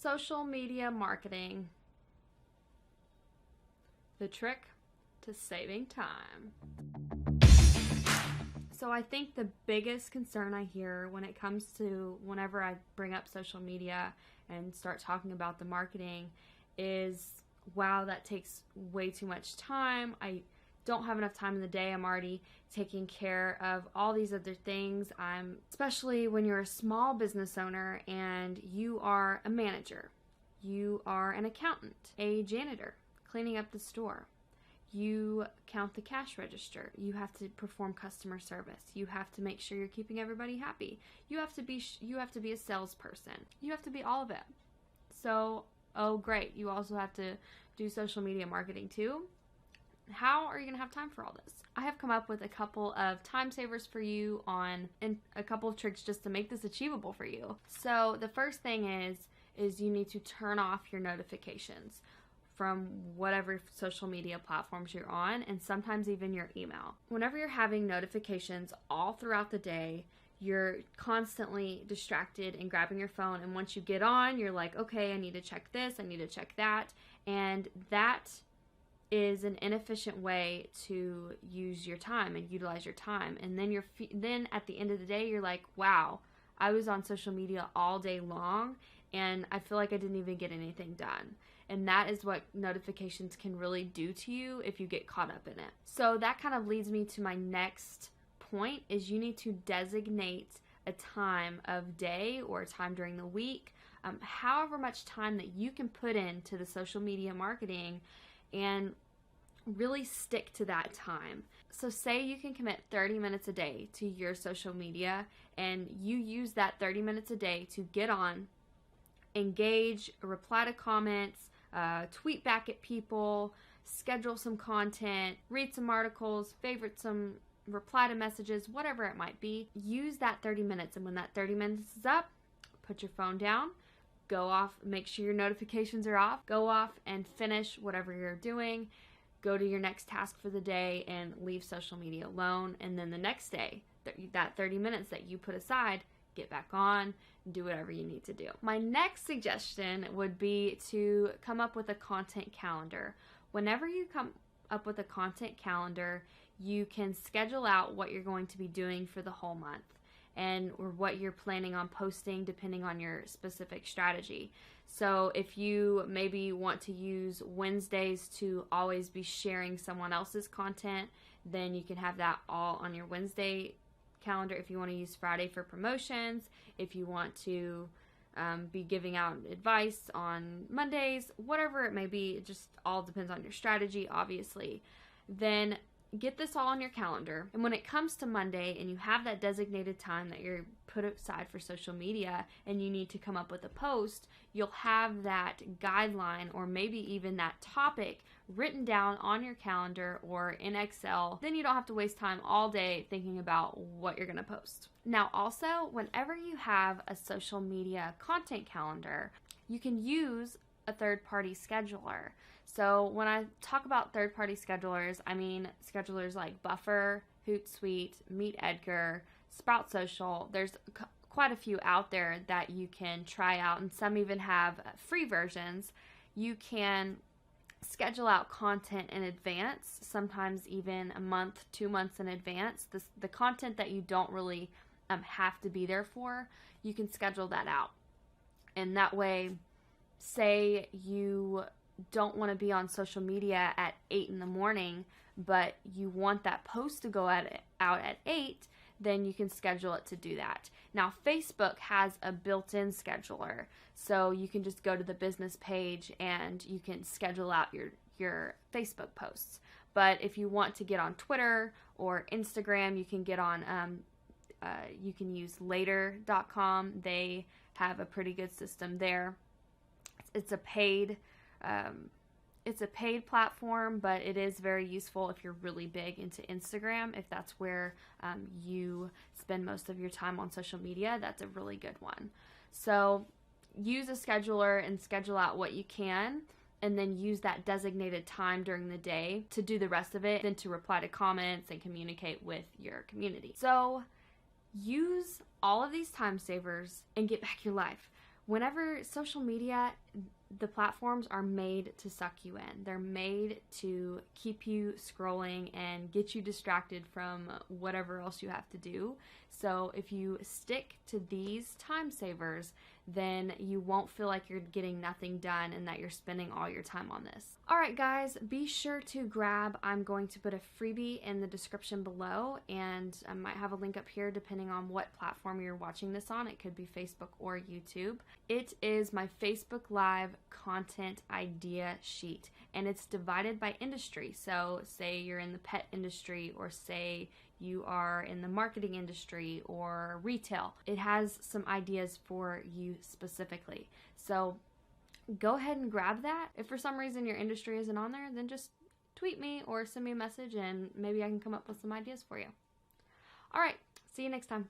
Social media marketing. The trick to saving time. So I think the biggest concern I hear when it comes to whenever I bring up social media and start talking about the marketing is, wow, that takes way too much time. I don't have enough time in the day. I'm already taking care of all these other things. Especially when you're a small business owner and you are a manager, you are an accountant, a janitor, cleaning up the store. You count the cash register. You have to perform customer service. You have to make sure you're keeping everybody happy. You have to be a salesperson. You have to be all of it. So, oh great, you also have to do social media marketing too. How are you going to have time for all this? I have come up with a couple of time savers for you and a couple of tricks just to make this achievable for you. So the first thing is you need to turn off your notifications from whatever social media platforms you're on, and sometimes even your email. Whenever you're having notifications all throughout the day, you're constantly distracted and grabbing your phone, and once you get on, you're like, okay, I need to check this, I need to check that, and that is an inefficient way to use your time and utilize your time. And then at the end of the day, you're like, wow, I was on social media all day long, and I feel like I didn't even get anything done. And that is what notifications can really do to you if you get caught up in it. So that kind of leads me to my next point, is you need to designate a time of day or a time during the week, however much time that you can put into the social media marketing, and really stick to that time. So say you can commit 30 minutes a day to your social media, and you use that 30 minutes a day to get on, engage, reply to comments, tweet back at people, schedule some content, read some articles, favorite some, reply to messages, whatever it might be. Use that 30 minutes, and when that 30 minutes is up, put your phone down, go off, make sure your notifications are off, go off and finish whatever you're doing, go to your next task for the day, and leave social media alone. And then the next day, that 30 minutes that you put aside, get back on, do whatever you need to do. My next suggestion would be to come up with a content calendar. Whenever you come up with a content calendar, you can schedule out what you're going to be doing for the whole month, or what you're planning on posting depending on your specific strategy. So if you maybe want to use Wednesdays to always be sharing someone else's content, then you can have that all on your Wednesday calendar. If you want to use Friday for promotions, if you want to be giving out advice on Mondays, whatever it may be, it just all depends on your strategy, obviously. Then get this all on your calendar, and when it comes to Monday and you have that designated time that you're put aside for social media and you need to come up with a post, you'll have that guideline or maybe even that topic written down on your calendar or in Excel. Then you don't have to waste time all day thinking about what you're going to post. Now also, whenever you have a social media content calendar, you can use a third-party scheduler. So when I talk about third-party schedulers, I mean schedulers like Buffer, Hootsuite, MeetEdgar, Sprout Social. There's quite a few out there that you can try out, and some even have free versions. You can schedule out content in advance, sometimes even a month, 2 months in advance. The content that you don't really have to be there for, you can schedule that out. And that way, say you don't want to be on social media at 8 in the morning, but you want that post to go out at 8, then you can schedule it to do that. Now, Facebook has a built-in scheduler, so you can just go to the business page and you can schedule out your Facebook posts. But if you want to get on Twitter or Instagram, you can get on, you can use later.com. They have a pretty good system there. It's a paid platform, but it is very useful if you're really big into Instagram. If that's where you spend most of your time on social media, that's a really good one. So use a scheduler and schedule out what you can, and then use that designated time during the day to do the rest of it, then to reply to comments and communicate with your community. So use all of these time savers and get back your life. whenever social media, the platforms are made to suck you in. They're made to keep you scrolling and get you distracted from whatever else you have to do. So if you stick to these time savers, then you won't feel like you're getting nothing done and that you're spending all your time on this. All right, guys, be sure to grab, I'm going to put a freebie in the description below, and I might have a link up here depending on what platform you're watching this on. It could be Facebook or YouTube. It is my Facebook Live content idea sheet, and it's divided by industry. So say you're in the pet industry, or say you are in the marketing industry or retail. It has some ideas for you specifically. So go ahead and grab that. If for some reason your industry isn't on there, then just tweet me or send me a message and maybe I can come up with some ideas for you. All right, see you next time.